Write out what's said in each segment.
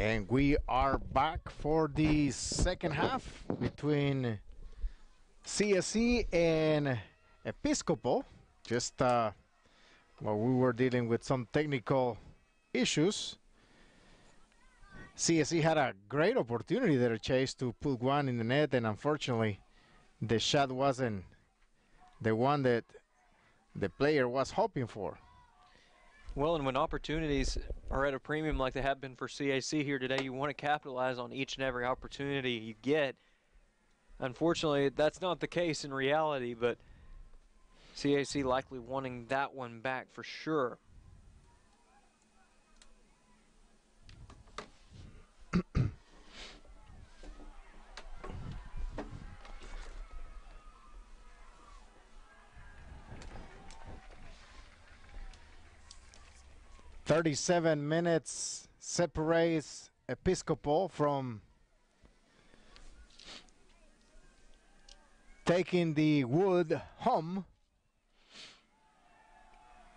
And we are back for the second half between CSC and Episcopal. Just while we were dealing with some technical issues, CSC had a great opportunity there, Chase, to put one in the net, and unfortunately the shot wasn't the one that the player was hoping for. Well, and when opportunities are at a premium like they have been for CAC here today, you want to capitalize on each and every opportunity you get. Unfortunately, that's not the case in reality, but CAC likely wanting that one back for sure. "37 minutes separates Episcopal from taking the wood home,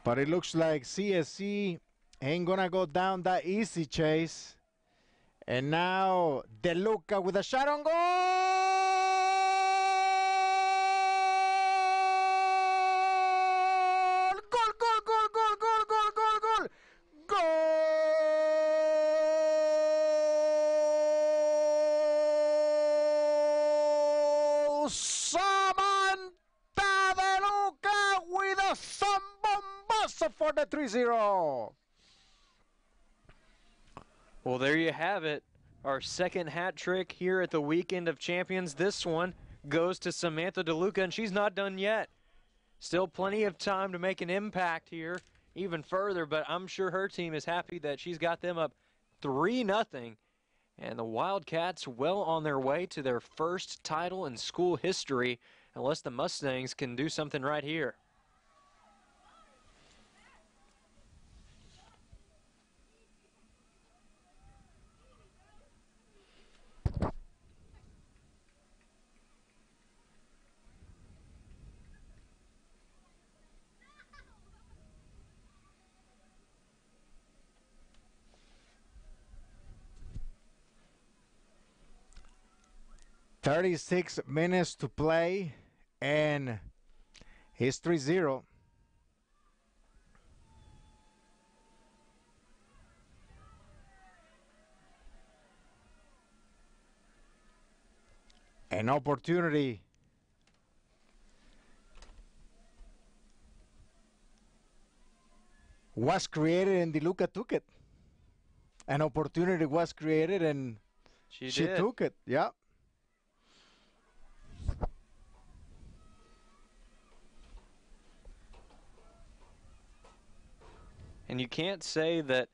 but it looks like CSC ain't gonna go down that easy, Chase. And now DeLuca with a shot on goal! Goal, goal, goal, goal, goal, goal, goal, goal! Goal! Samantha DeLuca with a zambombazo for the 3-0. Well, there you have it. Our second hat trick here at the Weekend of Champions. This one goes to Samantha DeLuca, and she's not done yet. Still plenty of time to make an impact here, even further, but I'm sure her team is happy that she's got them up 3-0. And the Wildcats well on their way to their first title in school history, unless the Mustangs can do something right here. "36 minutes to play, and it's 3-0. An opportunity was created and DeLuca took it. An opportunity was created and she took it. Yeah. And you can't say that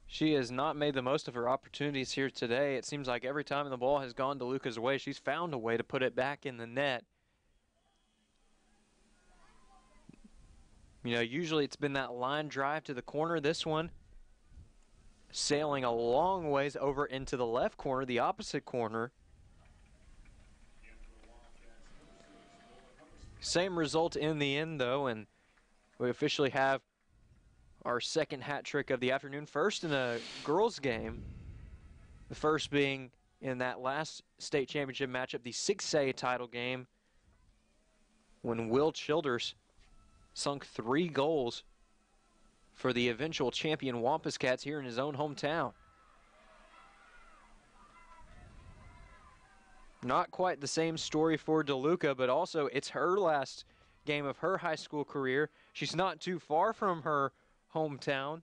she has not made the most of her opportunities here today. It seems like every time the ball has gone DeLuca's way, she's found a way to put it back in the net. You know, usually it's been that line drive to the corner. This one sailing a long ways over into the left corner, the opposite corner. Same result in the end, though, and we officially have our second hat trick of the afternoon. First in a girls' game. The first being in that last state championship matchup, the 6A title game, when Will Childers sunk 3 goals for the eventual champion Wampus Cats here in his own hometown. Not quite the same story for DeLuca, but also it's her last game of her high school career. She's not too far from her hometown.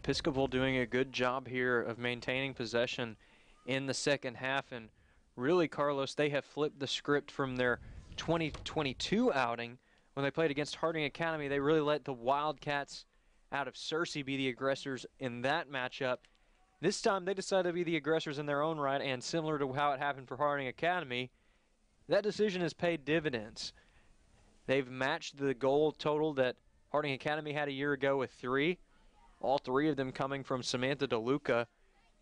Episcopal doing a good job here of maintaining possession in the second half. And really, Carlos, they have flipped the script from their 2022 outing when they played against Harding Academy. They really let the Wildcats out of Searcy be the aggressors in that matchup. This time they decided to be the aggressors in their own right, and similar to how it happened for Harding Academy, that decision has paid dividends. They've matched the goal total that Harding Academy had a year ago with 3, all 3 of them coming from Samantha DeLuca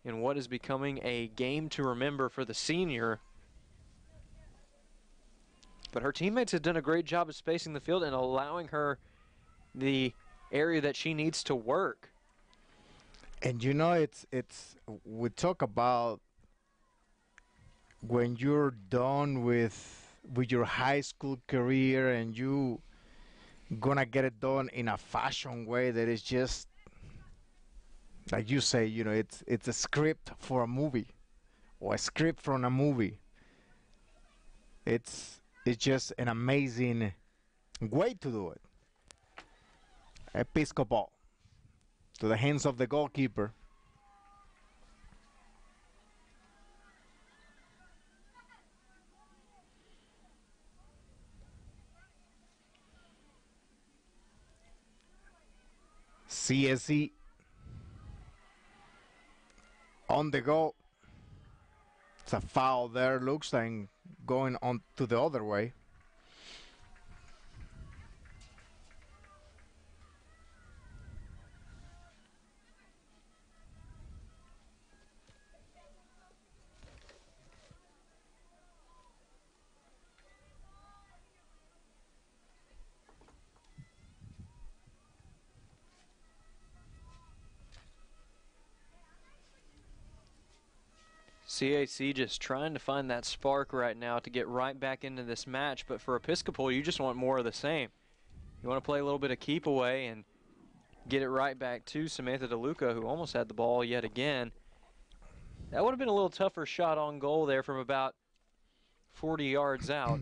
in what is becoming a game to remember for the senior. But her teammates have done a great job of spacing the field and allowing her the area that she needs to work. And you know, it's we talk about when you're done with your high school career and you gonna get it done in a fashion way that is just like you say, you know, it's a script for a movie or a script from a movie. It's just an amazing way to do it. Episcopal to the hands of the goalkeeper. CSE on the go. It's a foul there, looks like going on to the other way. CAC just trying to find that spark right now to get right back into this match, but for Episcopal, you just want more of the same. You want to play a little bit of keep away and get it right back to Samantha DeLuca, who almost had the ball yet again. That would have been a little tougher shot on goal there from about 40 yards out.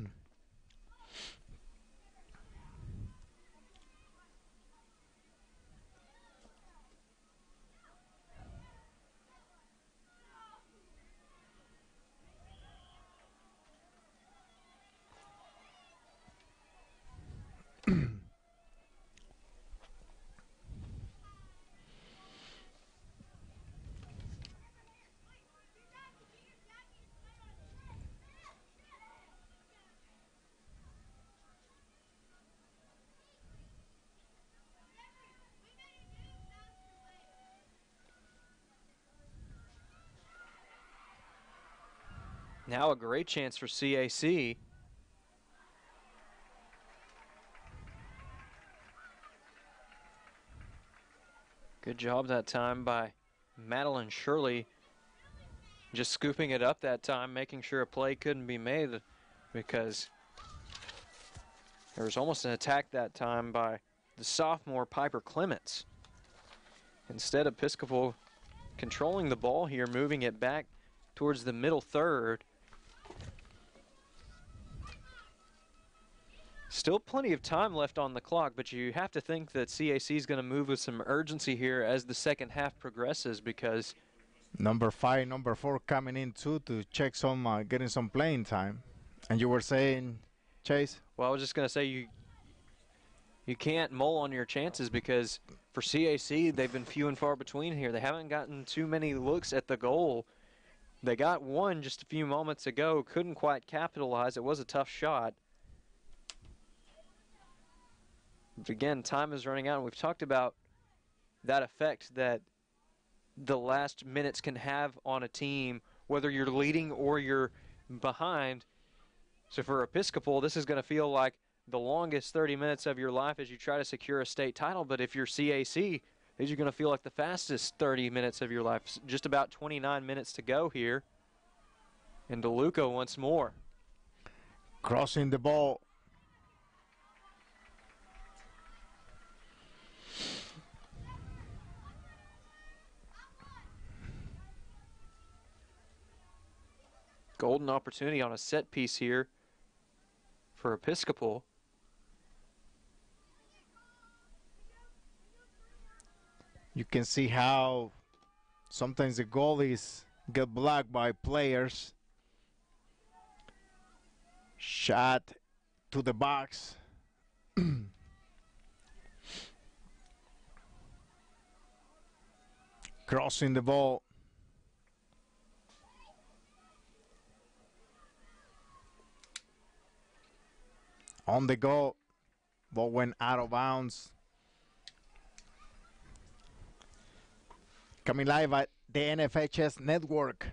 Now a great chance for CAC. Good job that time by Madeline Shirley. Just scooping it up that time, making sure a play couldn't be made because there was almost an attack that time by the sophomore Piper Clements. Instead, Episcopal controlling the ball here, moving it back towards the middle third. Still plenty of time left on the clock, but you have to think that CAC is going to move with some urgency here as the second half progresses because Number 5, number 4 coming in too to check some, getting some playing time. And you were saying, Chase? Well, I was just going to say you can't mull on your chances because for CAC, they've been few and far between here. They haven't gotten too many looks at the goal. They got one just a few moments ago, couldn't quite capitalize. It was a tough shot. But again, time is running out, and we've talked about that effect that the last minutes can have on a team, whether you're leading or you're behind. So for Episcopal, this is going to feel like the longest 30 minutes of your life as you try to secure a state title. But if you're CAC, these are going to feel like the fastest 30 minutes of your life. Just about 29 minutes to go here. And DeLuca once more. Crossing the ball. Golden opportunity on a set piece here for Episcopal. You can see how sometimes the goalies get blocked by players. Shot to the box. Crossing the ball. On the go. Ball went out of bounds. Coming live at the NFHS network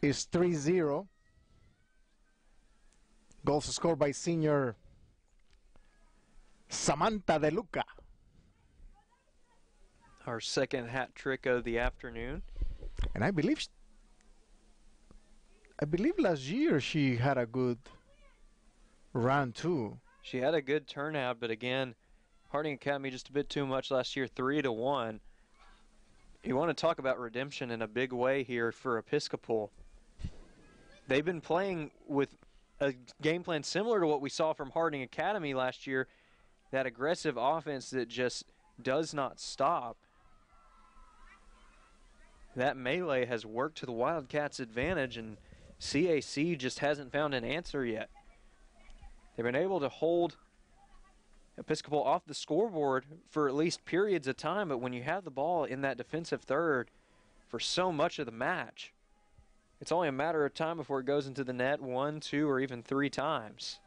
is 3-0. Goals scored by senior Samantha De Luca. Our second hat trick of the afternoon. And I believe last year she had a good run too. She had a good turnout, but again, Harding Academy just a bit too much last year, 3-1. You want to talk about redemption in a big way here for Episcopal. They've been playing with a game plan similar to what we saw from Harding Academy last year, that aggressive offense that just does not stop. That melee has worked to the Wildcats' advantage, and CAC just hasn't found an answer yet. They've been able to hold Episcopal off the scoreboard for at least periods of time, but when you have the ball in that defensive third for so much of the match, it's only a matter of time before it goes into the net 1, 2, or even 3 times.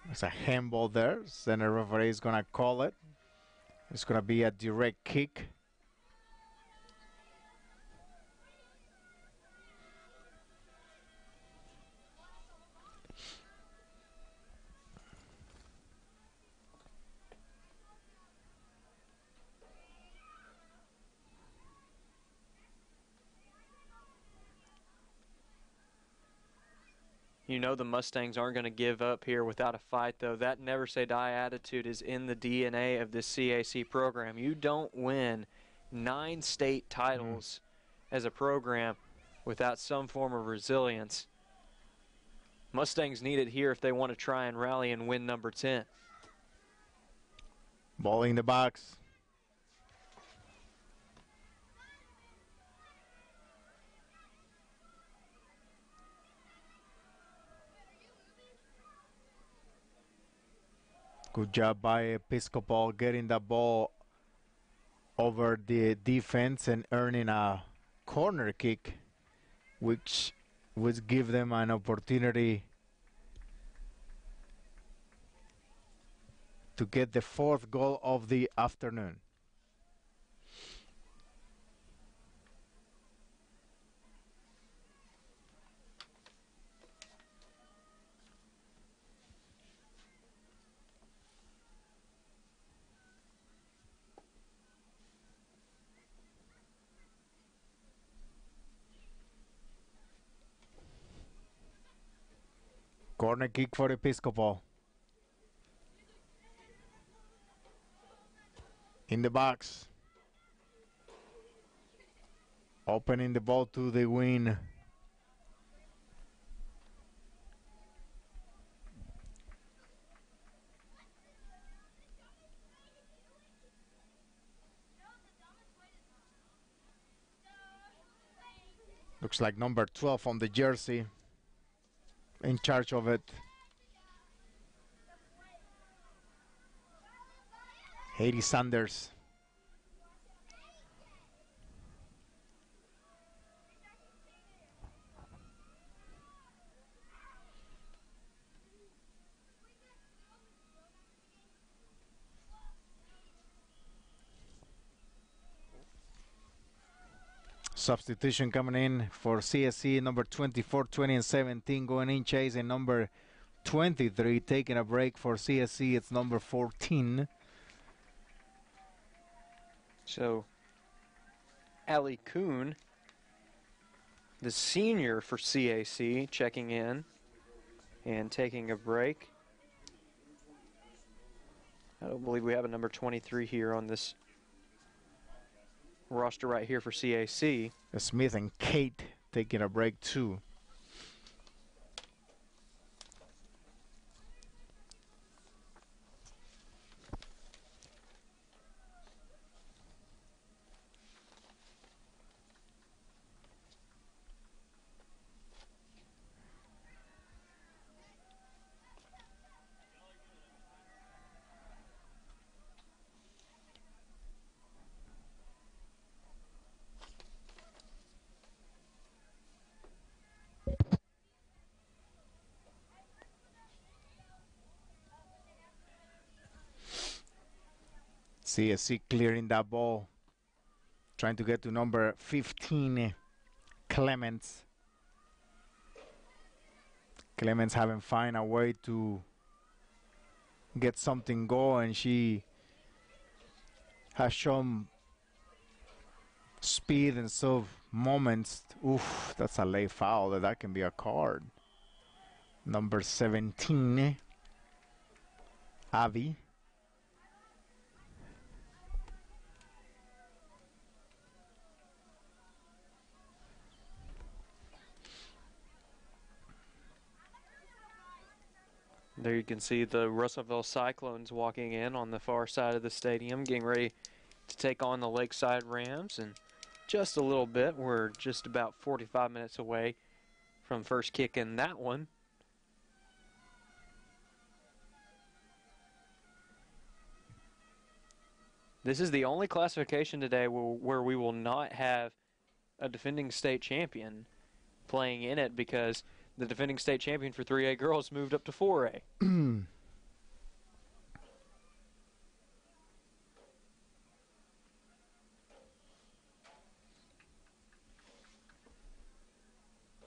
There's a handball there. Center referee is going to call it. It's going to be a direct kick. You know the Mustangs aren't going to give up here without a fight, though. That never say die attitude is in the DNA of this CAC program. You don't win 9 state titles as a program without some form of resilience. Mustangs need it here if they want to try and rally and win number 10. Ball in the box. Good job by Episcopal getting the ball over the defense and earning a corner kick, which would give them an opportunity to get the 4th goal of the afternoon. Corner kick for Episcopal. In the box. Opening the ball to the wing. Looks like number 12 on the jersey in charge of it. Haiti Sanders. Substitution coming in for CSC, number 24, 20, and 17 going in. Chase and number 23 taking a break for CSC. It's number 14. So, Allie Kuhn, the senior for CAC, checking in and taking a break. I don't believe we have a number 23 here on this roster right here for CAC. Smith and Kate taking a break too. CSC clearing that ball, trying to get to number 15, Clements. Clements haven't found a way to get something going. She has shown speed and so moments. Oof, that's a late foul. That can be a card. Number 17, Avi. There you can see the Russellville Cyclones walking in on the far side of the stadium, getting ready to take on the Lakeside Rams. And just a little bit, we're just about 45 minutes away from first kick in that one. This is the only classification today where we will not have a defending state champion playing in it, because the defending state champion for 3A girls moved up to 4A.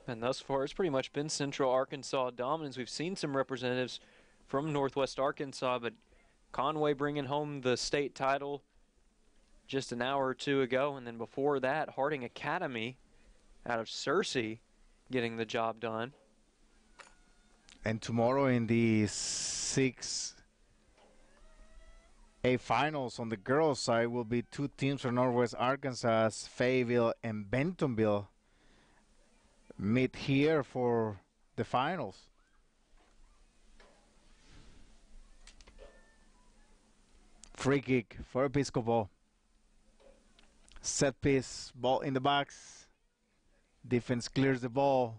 And thus far, it's pretty much been Central Arkansas dominance. We've seen some representatives from Northwest Arkansas, but Conway bringing home the state title just an hour or two ago. And then before that, Harding Academy out of Searcy getting the job done. And tomorrow in the 6A finals on the girls' side will be two teams from Northwest Arkansas, Fayetteville and Bentonville, meet here for the finals. Free kick for Episcopal. Set piece, ball in the box. Defense clears the ball.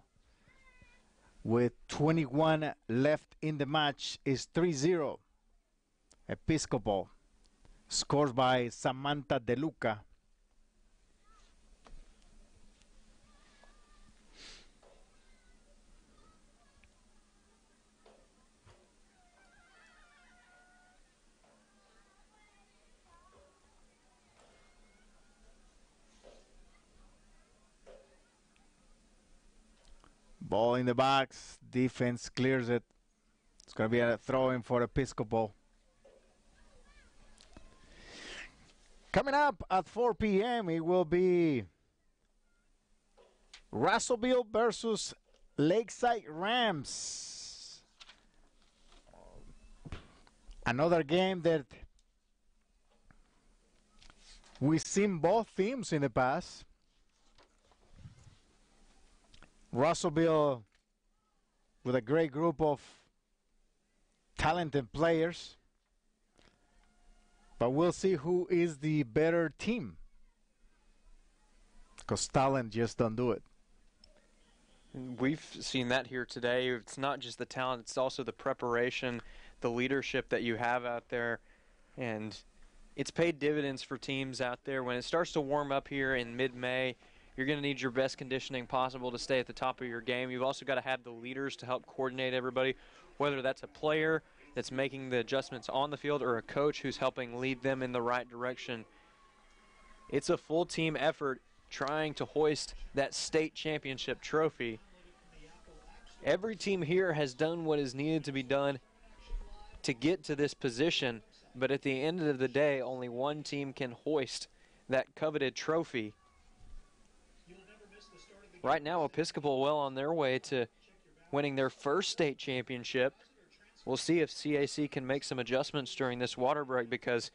With 21 left in the match, is 3-0. Episcopal scores by Samantha De Luca. Ball in the box, defense clears it. It's going to be a throw-in for Episcopal. Coming up at 4 p.m., it will be Russellville versus Lakeside Rams. Another game that we've seen both teams in the past. Russellville with a great group of talented players, but we'll see who is the better team, because talent just don't do it. We've seen that here today. It's not just the talent, it's also the preparation, the leadership that you have out there, and it's paid dividends for teams out there. When it starts to warm up here in mid-May, you're going to need your best conditioning possible to stay at the top of your game. You've also got to have the leaders to help coordinate everybody, whether that's a player that's making the adjustments on the field or a coach who's helping lead them in the right direction. It's a full team effort trying to hoist that state championship trophy. Every team here has done what is needed to be done to get to this position, but at the end of the day, only one team can hoist that coveted trophy. Right now, Episcopal well on their way to winning their first state championship. We'll see if CAC can make some adjustments during this water break, because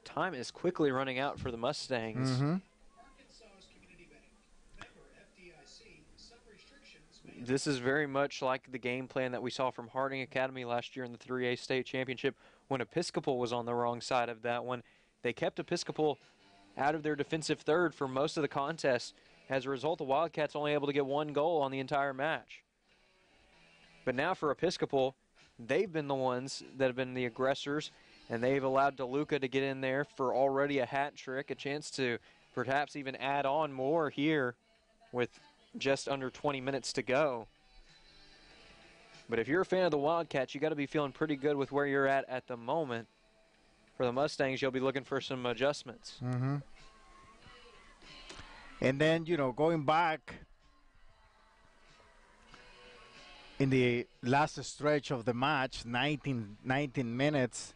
time is quickly running out for the Mustangs. Mm-hmm. This is very much like the game plan that we saw from Harding Academy last year in the 3A state championship when Episcopal was on the wrong side of that one. They kept Episcopal out of their defensive third for most of the contest. As a result, the Wildcats only able to get one goal on the entire match. But now for Episcopal, they've been the ones that have been the aggressors, and they've allowed DeLuca to get in there for already a hat trick, a chance to perhaps even add on more here with just under 20 minutes to go. But if you're a fan of the Wildcats, you got to be feeling pretty good with where you're at the moment. for the Mustangs, you'll be looking for some adjustments. Mm-hmm. And then, going back in the last stretch of the match, 19 minutes,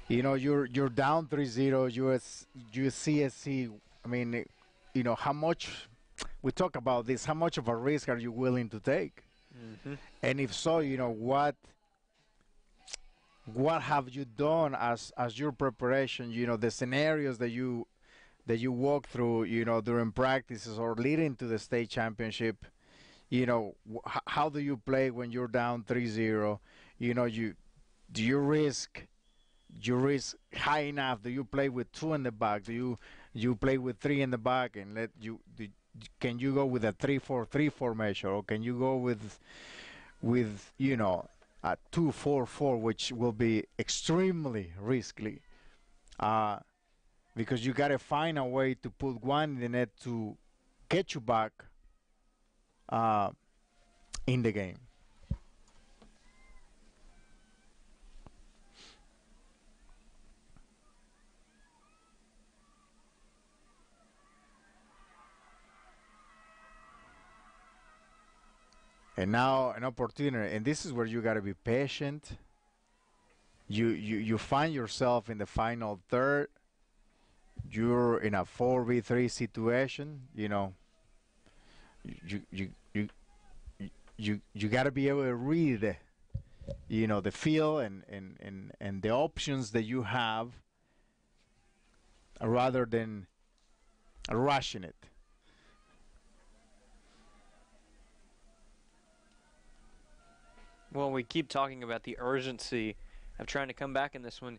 you're down 3-0, USCSC. I mean, how much, we talk about this, how much of a risk are you willing to take? Mm-hmm. And if so, what have you done as your preparation, the scenarios that you walk through, during practices or leading to the state championship, how do you play when you're down 3-0? Do you risk high enough? Do you play with 2 in the back? Do you play with 3 in the back and can you go with a 3-4-3 formation, or can you go with a 2-4-4, which will be extremely risky? Because you got to find a way to put one in the net to get you back in the game. And now an opportunity, and this is where you got to be patient. You find yourself in the final third. You're in a 4v3 situation. You got to be able to read, the feel and the options that you have, rather than rushing it. Well, we keep talking about the urgency of trying to come back in this one.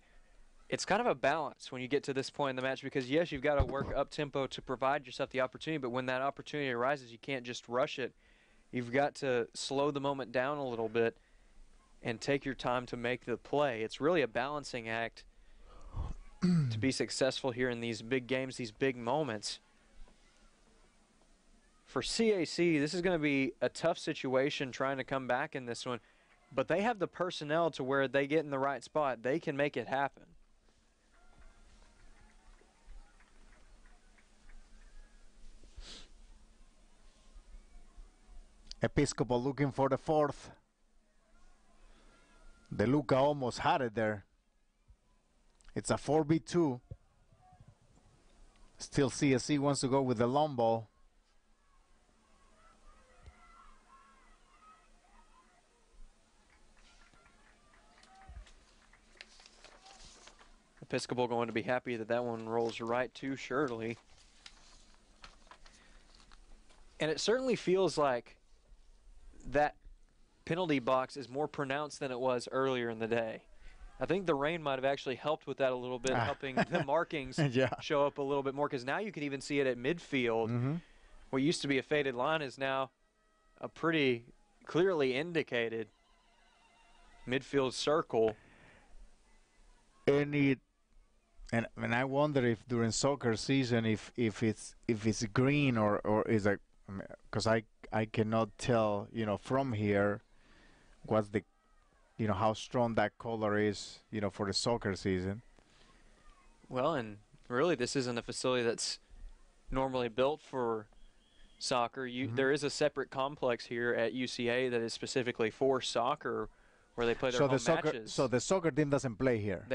It's kind of a balance when you get to this point in the match, because, yes, you've got to work up-tempo to provide yourself the opportunity, but when that opportunity arises, you can't just rush it. You've got to slow the moment down a little bit and take your time to make the play. It's really a balancing act to be successful here in these big games, these big moments. For CAC, this is going to be a tough situation trying to come back in this one, but they have the personnel to where they get in the right spot. They can make it happen. Episcopal looking for the 4th. De Luca almost had it there. It's a 4v2. Still CSC wants to go with the long ball. Episcopal going to be happy that that one rolls right to Shirley. And it certainly feels like that penalty box is more pronounced than it was earlier in the day. I think the rain might have actually helped with that a little bit, helping the markings show up a little bit more, because now you can even see it at midfield. Mm-hmm. What used to be a faded line is now a pretty clearly indicated midfield circle. And I wonder if during soccer season if it's green or is it, because I cannot tell from here what's the how strong that color is for the soccer season. Well, and really this isn't a facility that's normally built for soccer. There is a separate complex here at UCA that is specifically for soccer, where they play their home matches. So the soccer team doesn't play here.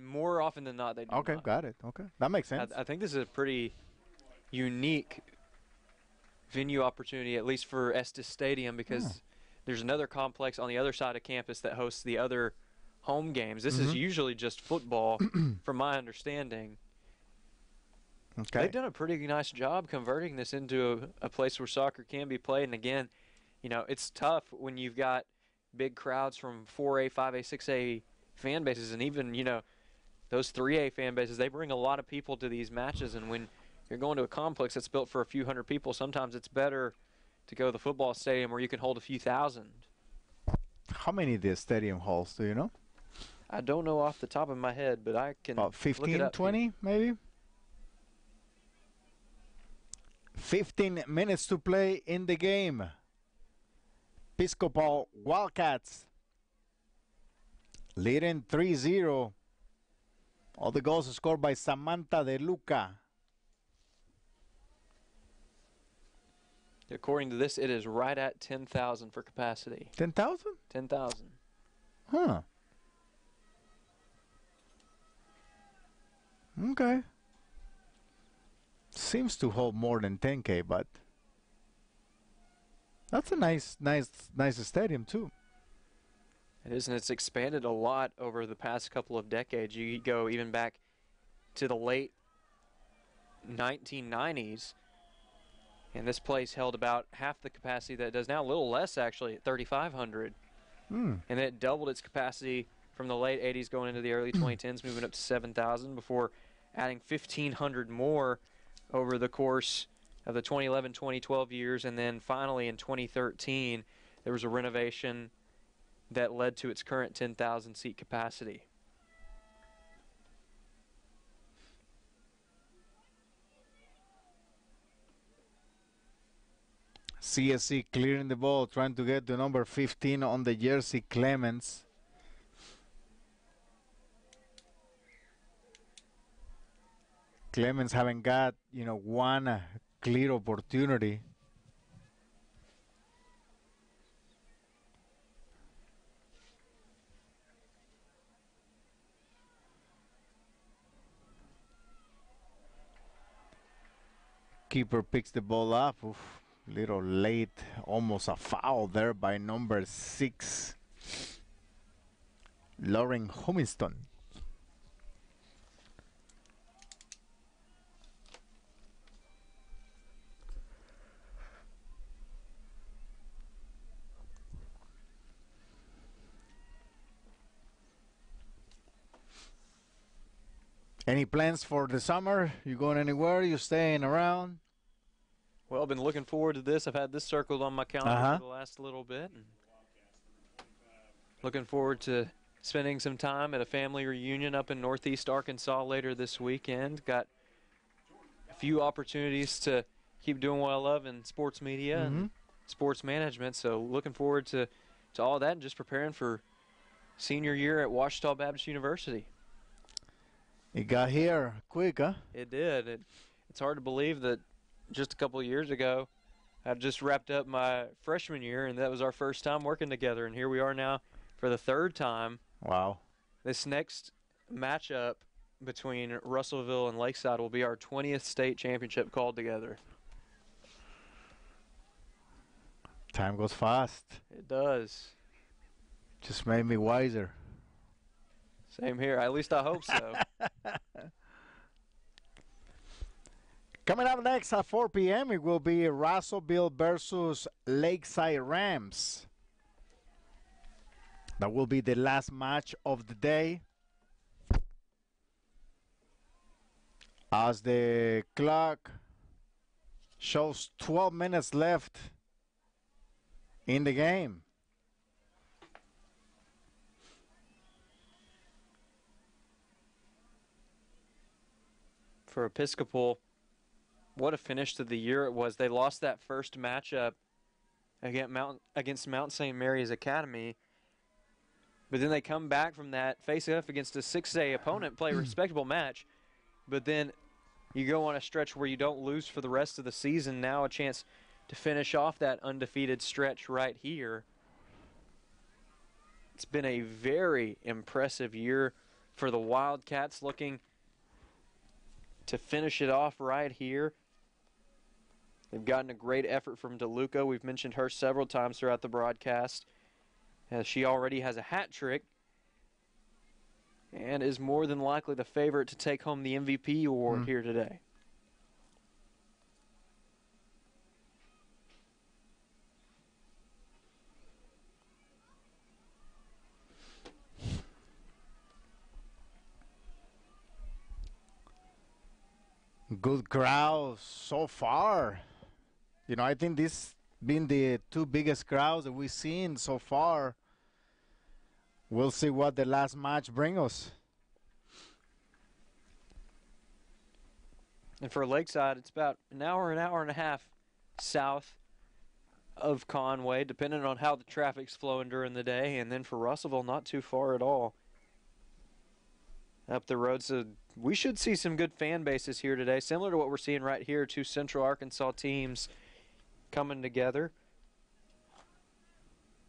More often than not, they do Okay, not. got it. Okay, that makes sense. I think this is a pretty unique venue opportunity, at least for Estes Stadium, because there's another complex on the other side of campus that hosts the other home games. This is usually just football, from my understanding. Okay. They've done a pretty nice job converting this into a place where soccer can be played. And again, it's tough when you've got big crowds from 4A, 5A, 6A fan bases, and even, those 3A fan bases. They bring a lot of people to these matches, and when you're going to a complex that's built for a few hundred people, sometimes it's better to go to the football stadium where you can hold a few thousand. How many of these stadium halls do you know? I don't know off the top of my head, but I can about 15, 20 maybe? 15 minutes to play in the game. Episcopal Wildcats leading 3-0 All the goals are scored by Samantha De Luca. According to this, it is right at 10,000 for capacity. 10,000? 10,000. Huh. Okay. Seems to hold more than 10K, but that's a nice stadium too. It is, and it's expanded a lot over the past couple of decades. You go even back to the late 1990s, and this place held about half the capacity that it does now, a little less actually, at 3,500. And it doubled its capacity from the late 80s going into the early 2010s, moving up to 7,000 before adding 1,500 more over the course of the 2011-2012 years. And then finally in 2013, there was a renovation that led to its current 10,000 seat capacity. CSC clearing the ball, trying to get to number 15 on the jersey, Clemens. Clemens haven't got, one clear opportunity. Keeper picks the ball up. Oof, little late, almost a foul there by number 6, Lauren Humiston. Any plans for the summer? You going anywhere? You staying around? Well, I've been looking forward to this. I've had this circled on my calendar for the last little bit. And looking forward to spending some time at a family reunion up in Northeast Arkansas later this weekend. Got a few opportunities to keep doing what I love in sports media and sports management. So looking forward to all that and just preparing for senior year at Ouachita Baptist University. It got here quick, huh? It did. It's hard to believe that just a couple of years ago, I just wrapped up my freshman year, and that was our first time working together. And here we are now for the third time. Wow. This next matchup between Russellville and Lakeside will be our 20th state championship called together. Time goes fast. It does. Just made me wiser. Same here. At least I hope so. Coming up next at 4 p.m., it will be Russellville versus Lakeside Rams. That will be the last match of the day. As the clock shows 12 minutes left in the game. For Episcopal, what a finish to the year it was. They lost that first matchup against Mount St. Mary's Academy, but then they come back from that, face off against a 6A opponent, play a respectable match, but then you go on a stretch where you don't lose for the rest of the season. Now a chance to finish off that undefeated stretch right here. It's been a very impressive year for the Wildcats, looking to finish it off right here. They've gotten a great effort from DeLuca. We've mentioned her several times throughout the broadcast, as she already has a hat trick and is more than likely the favorite to take home the MVP award here today. Good crowd so far. I think this been the two biggest crowds that we've seen so far. We'll see what the last match brings us. And for Lakeside, it's about an hour and a half south of Conway, depending on how the traffic's flowing during the day. And then for Russellville, not too far at all. up the road. So we should see some good fan bases here today, similar to what we're seeing right here, two Central Arkansas teams coming together.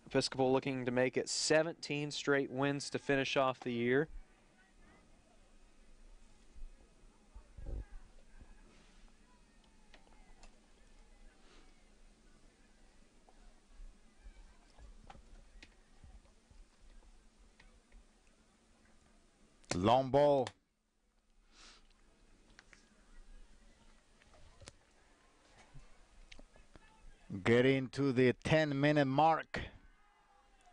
Episcopal looking to make it 17 straight wins to finish off the year. Long ball. Getting to the 10-minute mark.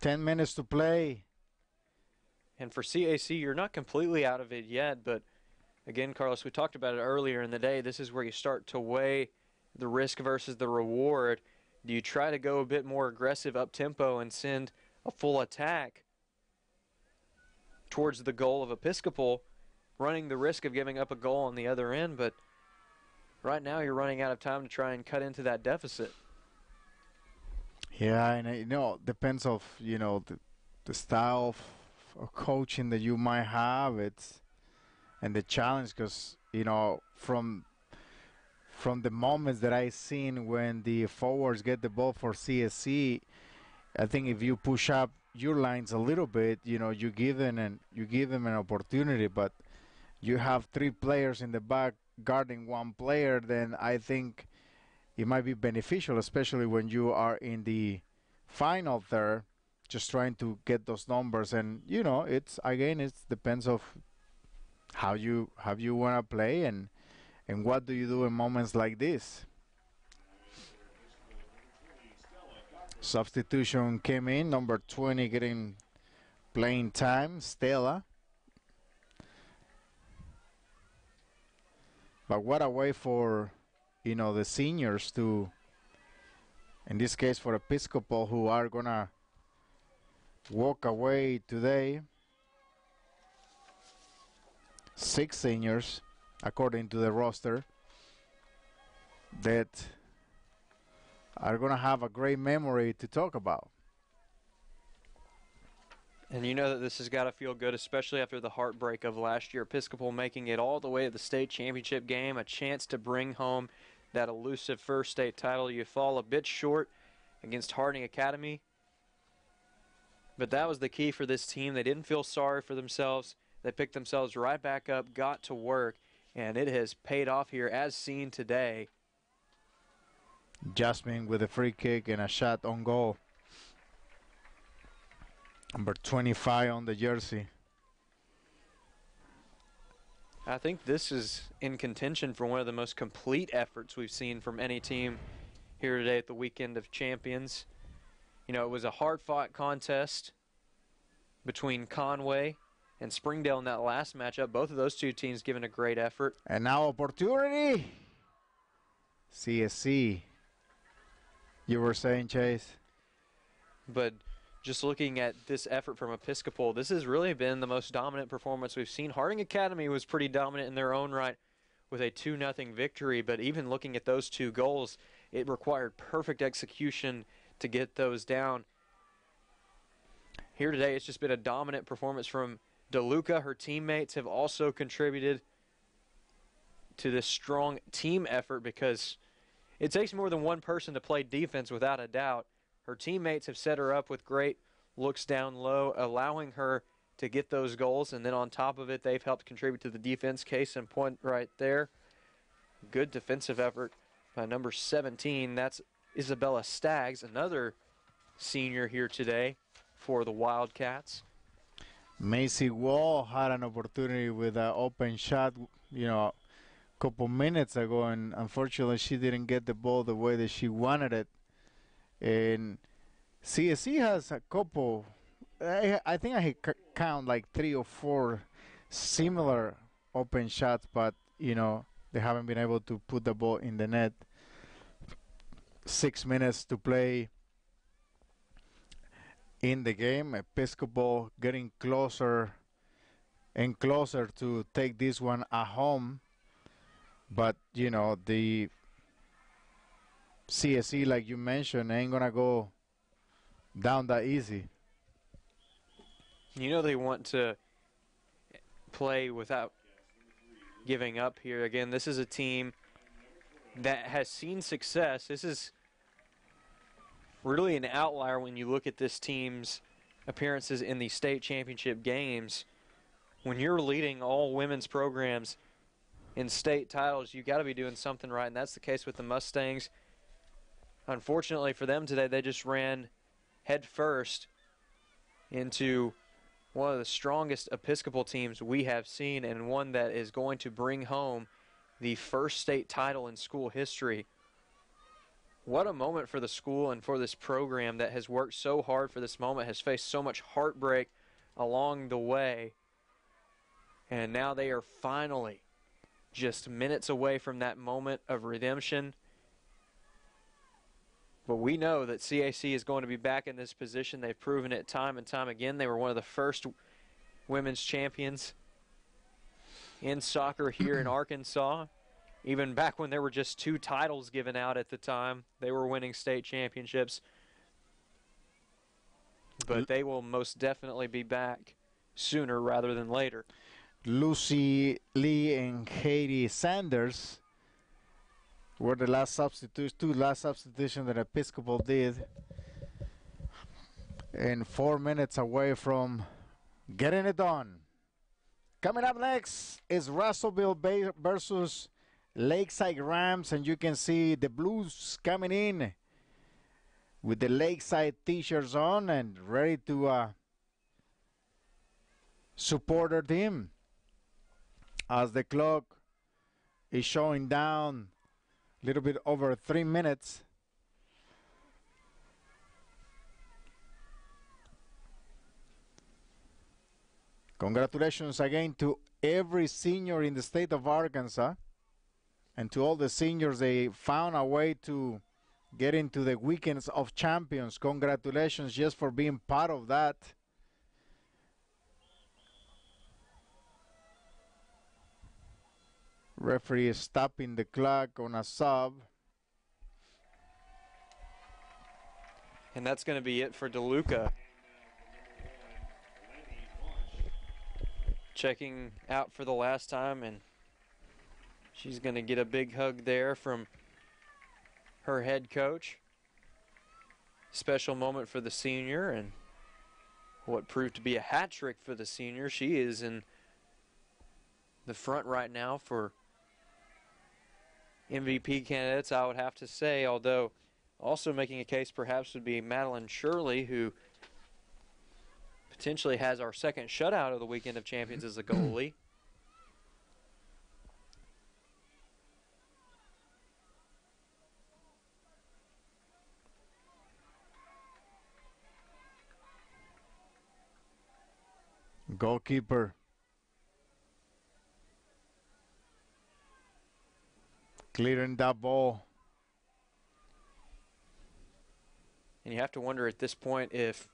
10 minutes to play. And for CAC, you're not completely out of it yet, but again, Carlos, we talked about it earlier in the day. This is where you start to weigh the risk versus the reward. Do you try to go a bit more aggressive up-tempo and send a full attack towards the goal of Episcopal, running the risk of giving up a goal on the other end? But right now you're running out of time to try and cut into that deficit. Yeah, and depends of the style of coaching that you might have. And the challenge, because from the moments that I seen when the forwards get the ball for CSC, I think if you push up your lines a little bit, you give them an opportunity. But you have three players in the back guarding one player, then I think it might be beneficial, especially when you are in the final third, just trying to get those numbers. And it depends of how you want to play and what do you do in moments like this. Substitution came in, number 20 getting playing time, Stella. But what a way for the seniors to, in this case for Episcopal, who are gonna walk away today. 6 seniors, according to the roster, that are gonna have a great memory to talk about. And you know that this has got to feel good, especially after the heartbreak of last year. Episcopal making it all the way to the state championship game, a chance to bring home that elusive first state title. You fall a bit short against Harding Academy, but that was the key for this team. They didn't feel sorry for themselves. They picked themselves right back up, got to work, and it has paid off here as seen today. Jasmine with a free kick and a shot on goal. Number 25 on the jersey. I think this is in contention for one of the most complete efforts we've seen from any team here today at the Weekend of Champions. It was a hard-fought contest between Conway and Springdale in that last matchup. Both of those two teams giving a great effort. And now opportunity. CSC. You were saying, Chase? But just looking at this effort from Episcopal, this has really been the most dominant performance we've seen. Harding Academy was pretty dominant in their own right with a 2-0 victory, but even looking at those 2 goals, it required perfect execution to get those down. Here today, it's just been a dominant performance from DeLuca. Her teammates have also contributed to this strong team effort because it takes more than one person to play defense without a doubt. Her teammates have set her up with great looks down low, allowing her to get those goals. And then on top of it, they've helped contribute to the defense. Case in point right there. Good defensive effort by number 17. That's Isabella Staggs, another senior here today for the Wildcats. Macy Wall had an opportunity with an open shot, a couple minutes ago, and unfortunately she didn't get the ball the way that she wanted it. And CSC has a couple, I think I count like 3 or 4 similar open shots, but they haven't been able to put the ball in the net. 6 minutes to play in the game. Episcopal getting closer and closer to take this one at home, but the CSE, like you mentioned, ain't gonna go down that easy. They want to play without giving up here. Again, this is a team that has seen success. This is really an outlier when you look at this team's appearances in the state championship games. When you're leading all women's programs in state titles, you got to be doing something right, and that's the case with the Mustangs. Unfortunately for them today, they just ran head first into one of the strongest Episcopal teams we have seen, and one that is going to bring home the first state title in school history. What a moment for the school and for this program that has worked so hard for this moment, has faced so much heartbreak along the way. And now they are finally just minutes away from that moment of redemption. But we know that CAC is going to be back in this position. They've proven it time and time again. They were one of the first women's champions in soccer here in Arkansas. Even back when there were just 2 titles given out at the time, they were winning state championships. But they will most definitely be back sooner rather than later. Lucy Lee and Katie Sanders were the last substitutes, 2 last substitutions that Episcopal did. And 4 minutes away from getting it done. Coming up next is Russellville versus Lakeside Rams, and you can see the Blues coming in with the Lakeside t-shirts on and ready to support their team as the clock is showing down a little bit over 3 minutes. Congratulations again to every senior in the state of Arkansas, and to all the seniors. They found a way to get into the weekends of champions. Congratulations just for being part of that. Referee is stopping the clock on a sub. And that's going to be it for DeLuca. Checking out for the last time, and she's going to get a big hug there from her head coach. Special moment for the senior, and what proved to be a hat trick for the senior. She is in the front right now for MVP candidates, I would have to say, although also making a case perhaps would be Madeline Shirley, who potentially has our second shutout of the weekend of champions as a goalie. Goalkeeper clearing that ball. And you have to wonder at this point if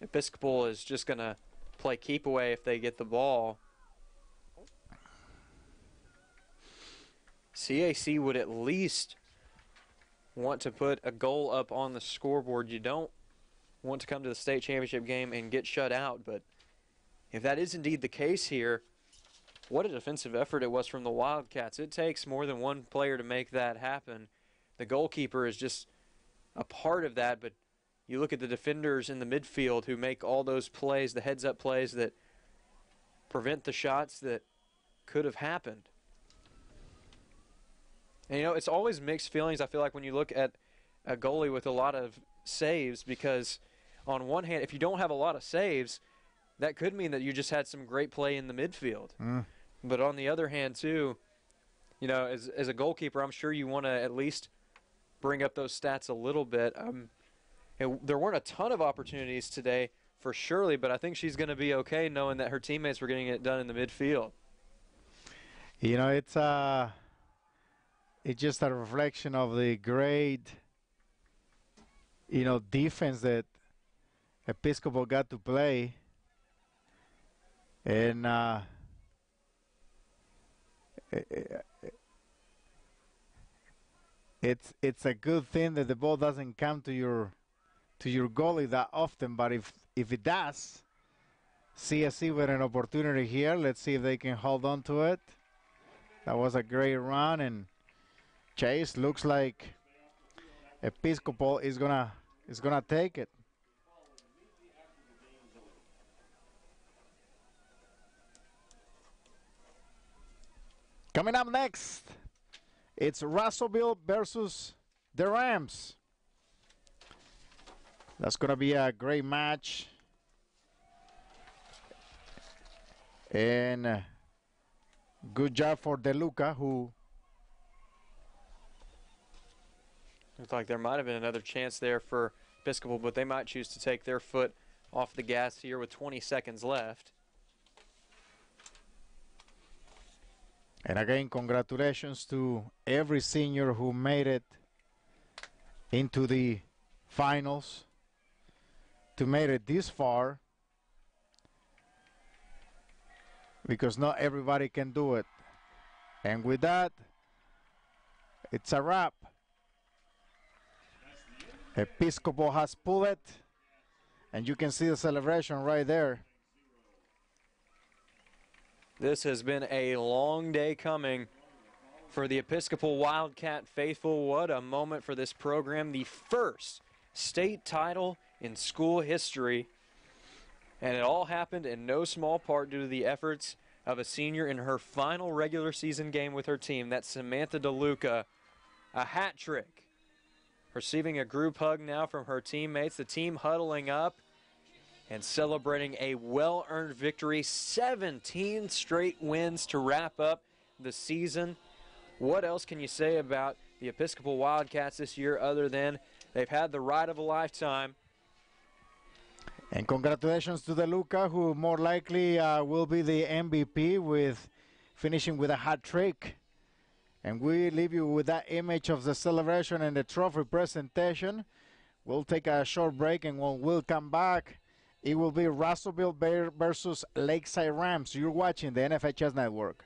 Episcopal is just going to play keep away if they get the ball. CAC would at least want to put a goal up on the scoreboard. You don't want to come to the state championship game and get shut out, but if that is indeed the case here, what a defensive effort it was from the Wildcats. It takes more than one player to make that happen. The goalkeeper is just a part of that, but you look at the defenders in the midfield who make all those plays, the heads-up plays that prevent the shots that could have happened. And, you know, it's always mixed feelings, I feel like, when you look at a goalie with a lot of saves, because on one hand, if you don't have a lot of saves, that could mean that you just had some great play in the midfield. But on the other hand, too, you know, as a goalkeeper, I'm sure you want to at least bring up those stats a little bit. There weren't a ton of opportunities today for Shirley, but I think she's going to be okay knowing that her teammates were getting it done in the midfield. You know, it's just a reflection of the great, you know, defense that Episcopal got to play. And it's a good thing that the ball doesn't come to your goalie that often, but if it does, CSC with an opportunity here. Let's see if they can hold on to it. That was a great run, and Chase looks like Episcopal is gonna take it. Coming up next, it's Russellville versus the Rams. That's gonna be a great match. And good job for DeLuca, who looked like there might have been another chance there for Episcopal, but they might choose to take their foot off the gas here with 20 seconds left. And again, congratulations to every senior who made it into the finals, to made it this far, because not everybody can do it. And with that, it's a wrap. Episcopal has pulled it, and you can see the celebration right there. This has been a long day coming for the Episcopal Wildcat faithful. What a moment for this program. The first state title in school history. And it all happened in no small part due to the efforts of a senior in her final regular season game with her team. That's Samantha DeLuca, a hat trick. Receiving a group hug now from her teammates. The team huddling up and celebrating a well-earned victory. 17 straight wins to wrap up the season. What else can you say about the Episcopal Wildcats this year other than they've had the ride of a lifetime? And congratulations to DeLuca, who more likely will be the MVP with finishing with a hat trick. And we leave you with that image of the celebration and the trophy presentation. We'll take a short break, and when we'll come back, it will be Russellville versus Lakeside Rams. You're watching the NFHS Network.